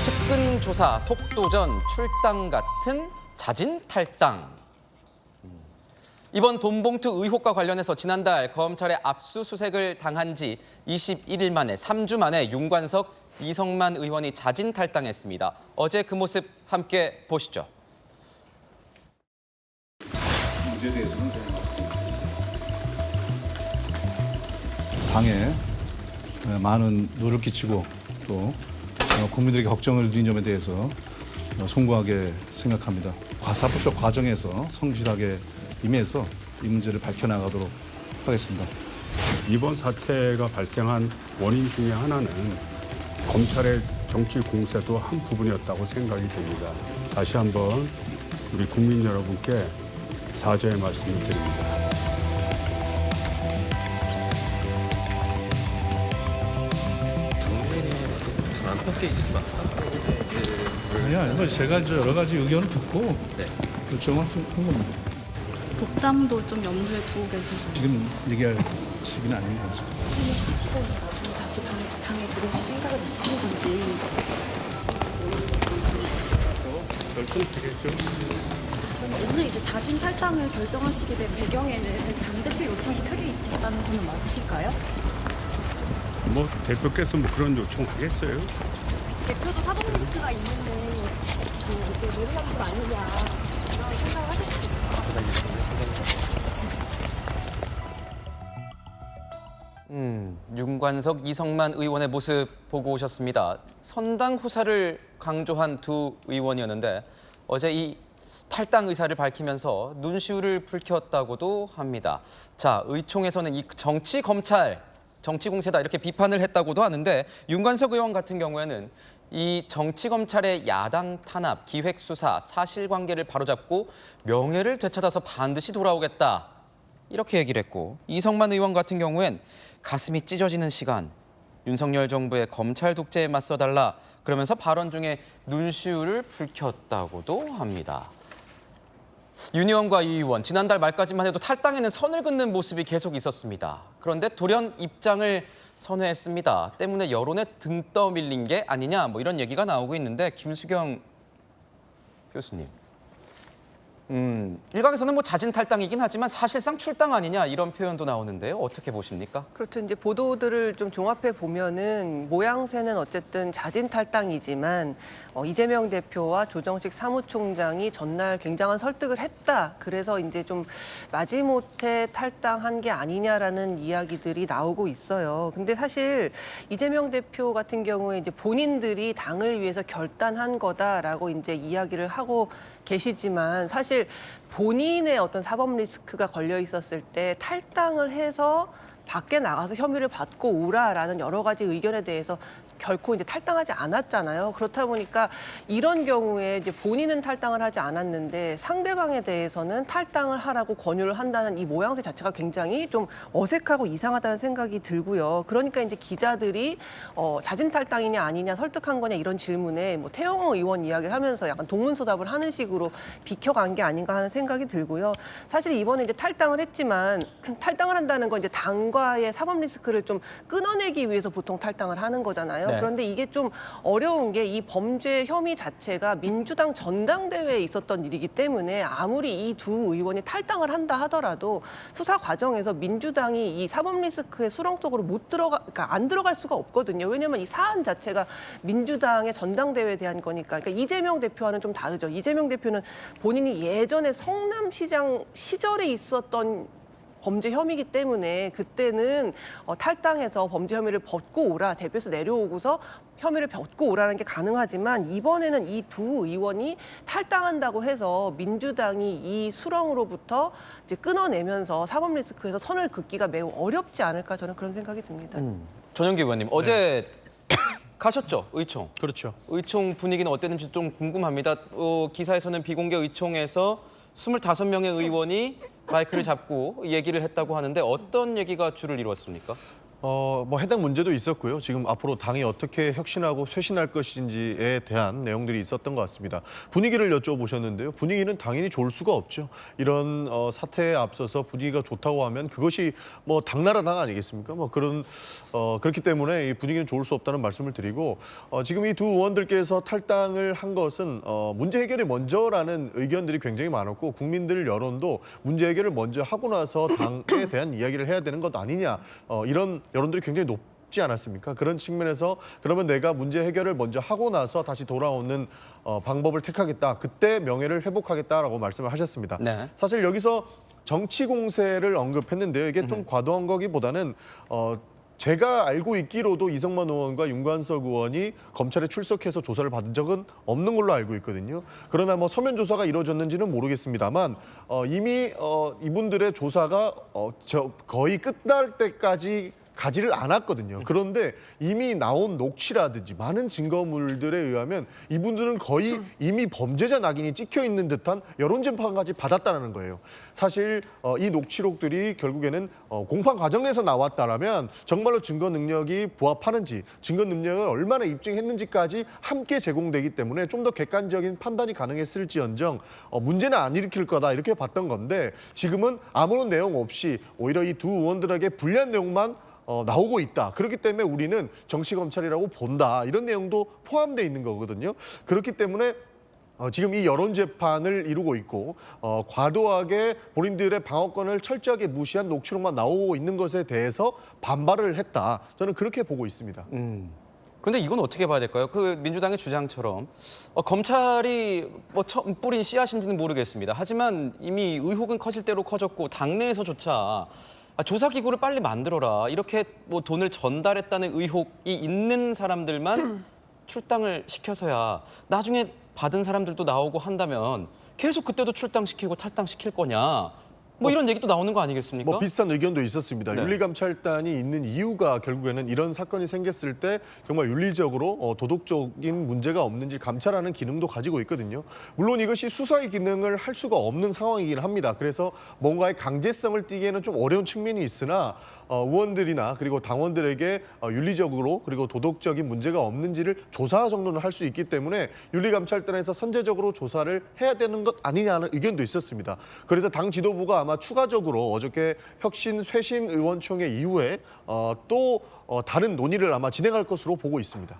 측근 조사, 속도전, 출당 같은 자진 탈당. 이번 돈봉투 의혹과 관련해서 지난달 검찰의 압수수색을 당한 지 21일 만에 3주 만에 윤관석, 이성만 의원이 자진 탈당했습니다. 어제 그 모습 함께 보시죠. 문제에 대해서는 당에 많은 누를 끼치고 또 국민들에게 걱정을 드린 점에 대해서 송구하게 생각합니다. 사법적 과정에서 성실하게 임해서 이 문제를 밝혀나가도록 하겠습니다. 이번 사태가 발생한 원인 중에 하나는 검찰의 정치 공세도 한 부분이었다고 생각이 됩니다. 다시 한번 우리 국민 여러분께 사죄의 말씀을 드립니다. 아니요, 제가 이제 여러 가지 의견을 듣고 결정을 한 겁니다. 복당도 좀 염두에 두고 계시죠? 지금 얘기할 시기는 아닌 것 같습니다. 하시거나 나중에 다시 당에 들어오실 생각은 있으신 건지. 결정되겠죠. 오늘 이제 자진 탈당을 결정하시게 된 배경에는 당대표 요청이 크게 있었다는 거는 맞으실까요? 뭐 대표께서 뭐 그런 요청하겠어요? 대표도 사법 리스크가 있는데 이제 내로남불 아니냐 그런 생각을 하실 수 있어요. 윤관석, 이성만 의원의 모습 보고 오셨습니다. 선당 후사를 강조한 두 의원이었는데 어제 이 탈당 의사를 밝히면서 눈시울을 붉혔다고도 합니다. 자, 의총에서는 이 정치 검찰, 정치 공세다 이렇게 비판을 했다고도 하는데 윤관석 의원 같은 경우에는 이 정치 검찰의 야당 탄압, 기획 수사, 사실관계를 바로잡고 명예를 되찾아서 반드시 돌아오겠다. 이렇게 얘기를 했고 이성만 의원 같은 경우엔 가슴이 찢어지는 시간, 윤석열 정부의 검찰 독재에 맞서달라 그러면서 발언 중에 눈시울을 붉혔다고도 합니다. 윤 의원과 이 의원, 지난달 말까지만 해도 탈당에는 선을 긋는 모습이 계속 있었습니다. 그런데 돌연 입장을 선회했습니다. 때문에 여론에 등 떠밀린 게 아니냐 뭐 이런 얘기가 나오고 있는데 김수경 교수님. 일각에서는 뭐 자진 탈당이긴 하지만 사실상 출당 아니냐 이런 표현도 나오는데요. 어떻게 보십니까? 그렇죠. 이제 보도들을 좀 종합해 보면은 모양새는 어쨌든 자진 탈당이지만 이재명 대표와 조정식 사무총장이 전날 굉장한 설득을 했다. 그래서 이제 좀 마지못해 탈당한 게 아니냐라는 이야기들이 나오고 있어요. 근데 사실 이재명 대표 같은 경우에 이제 본인들이 당을 위해서 결단한 거다라고 이제 이야기를 하고 계시지만 사실 본인의 어떤 사법 리스크가 걸려 있었을 때 탈당을 해서 밖에 나가서 혐의를 받고 오라라는 여러 가지 의견에 대해서 결코 이제 탈당하지 않았잖아요. 그렇다 보니까 이런 경우에 이제 본인은 탈당을 하지 않았는데 상대방에 대해서는 탈당을 하라고 권유를 한다는 이 모양새 자체가 굉장히 좀 어색하고 이상하다는 생각이 들고요. 그러니까 이제 기자들이 자진 탈당이냐 아니냐 설득한 거냐 이런 질문에 뭐 태영호 의원 이야기를 하면서 약간 동문서답을 하는 식으로 비켜간 게 아닌가 하는 생각이 들고요. 사실 이번에 이제 탈당을 했지만 탈당을 한다는 건 이제 당과의 사법 리스크를 좀 끊어내기 위해서 보통 탈당을 하는 거잖아요. 네. 그런데 이게 좀 어려운 게 이 범죄 혐의 자체가 민주당 전당대회에 있었던 일이기 때문에 아무리 이 두 의원이 탈당을 한다 하더라도 수사 과정에서 민주당이 이 사법 리스크의 수렁 속으로 그러니까 안 들어갈 수가 없거든요. 왜냐하면 이 사안 자체가 민주당의 전당대회에 대한 거니까. 그러니까 이재명 대표와는 좀 다르죠. 이재명 대표는 본인이 예전에 성남시장 시절에 있었던 범죄 혐의이기 때문에 그때는 탈당해서 범죄 혐의를 벗고 오라, 대표에서 내려오고서 혐의를 벗고 오라는 게 가능하지만 이번에는 이 두 의원이 탈당한다고 해서 민주당이 이 수렁으로부터 이제 끊어내면서 사법 리스크에서 선을 긋기가 매우 어렵지 않을까 저는 그런 생각이 듭니다. 전영기 의원님, 어제 가셨죠? 의총. 그렇죠. 의총 분위기는 어땠는지 좀 궁금합니다. 기사에서는 비공개 의총에서 25명의 의원이 마이크를 잡고 얘기를 했다고 하는데 어떤 얘기가 주를 이루었습니까? 뭐 해당 문제도 있었고요. 지금 앞으로 당이 어떻게 혁신하고 쇄신할 것인지에 대한 내용들이 있었던 것 같습니다. 분위기를 여쭤보셨는데요. 분위기는 당연히 좋을 수가 없죠. 이런 사태에 앞서서 분위기가 좋다고 하면 그것이 뭐 당나라 당 아니겠습니까? 뭐 그렇기 때문에 이 분위기는 좋을 수 없다는 말씀을 드리고 지금 이 두 의원들께서 탈당을 한 것은 문제 해결이 먼저라는 의견들이 굉장히 많았고 국민들 여론도 문제 해결을 먼저 하고 나서 당에 대한 이야기를 해야 되는 것 아니냐 이런 여론들이 굉장히 높지 않았습니까? 그런 측면에서 그러면 내가 문제 해결을 먼저 하고 나서 다시 돌아오는 방법을 택하겠다. 그때 명예를 회복하겠다라고 말씀을 하셨습니다. 네. 사실 여기서 정치 공세를 언급했는데요. 이게 좀 과도한 거기보다는 제가 알고 있기로도 이성만 의원과 윤관석 의원이 검찰에 출석해서 조사를 받은 적은 없는 걸로 알고 있거든요. 그러나 뭐 서면 조사가 이루어졌는지는 모르겠습니다만 이미 이분들의 조사가 거의 끝날 때까지 가지를 않았거든요. 그런데 이미 나온 녹취라든지 많은 증거물들에 의하면 이분들은 거의 이미 범죄자 낙인이 찍혀 있는 듯한 여론전파까지 받았다는 거예요. 사실 이 녹취록들이 결국에는 공판 과정 내에서 나왔다라면 정말로 증거 능력이 부합하는지, 증거 능력을 얼마나 입증했는지까지 함께 제공되기 때문에 좀 더 객관적인 판단이 가능했을지언정 문제는 안 일으킬 거다 이렇게 봤던 건데 지금은 아무런 내용 없이 오히려 이 두 의원들에게 불리한 내용만 나오고 있다. 그렇기 때문에 우리는 정치검찰이라고 본다. 이런 내용도 포함되어 있는 거거든요. 그렇기 때문에 지금 이 여론재판을 이루고 있고 과도하게 본인들의 방어권을 철저하게 무시한 녹취록만 나오고 있는 것에 대해서 반발을 했다. 저는 그렇게 보고 있습니다. 그런데 이건 어떻게 봐야 될까요? 그 민주당의 주장처럼 검찰이 뭐 처음 뿌린 씨앗인지는 모르겠습니다. 하지만 이미 의혹은 커질 대로 커졌고 당내에서조차 조사 기구를 빨리 만들어라. 이렇게 뭐 돈을 전달했다는 의혹이 있는 사람들만 출당을 시켜서야 나중에 받은 사람들도 나오고 한다면 계속 그때도 출당시키고 탈당시킬 거냐. 뭐 이런 얘기도 나오는 거 아니겠습니까? 뭐 비슷한 의견도 있었습니다. 네. 윤리감찰단이 있는 이유가 결국에는 이런 사건이 생겼을 때 정말 윤리적으로 도덕적인 문제가 없는지 감찰하는 기능도 가지고 있거든요. 물론 이것이 수사의 기능을 할 수가 없는 상황이긴 합니다. 그래서 뭔가의 강제성을 띠기에는 좀 어려운 측면이 있으나 의원들이나 그리고 당원들에게 윤리적으로 그리고 도덕적인 문제가 없는지를 조사 정도는 할 수 있기 때문에 윤리감찰단에서 선제적으로 조사를 해야 되는 것 아니냐는 의견도 있었습니다. 그래서 당 지도부가 아마 추가적으로 어저께 혁신 쇄신 의원총회 이후에 또 다른 논의를 아마 진행할 것으로 보고 있습니다.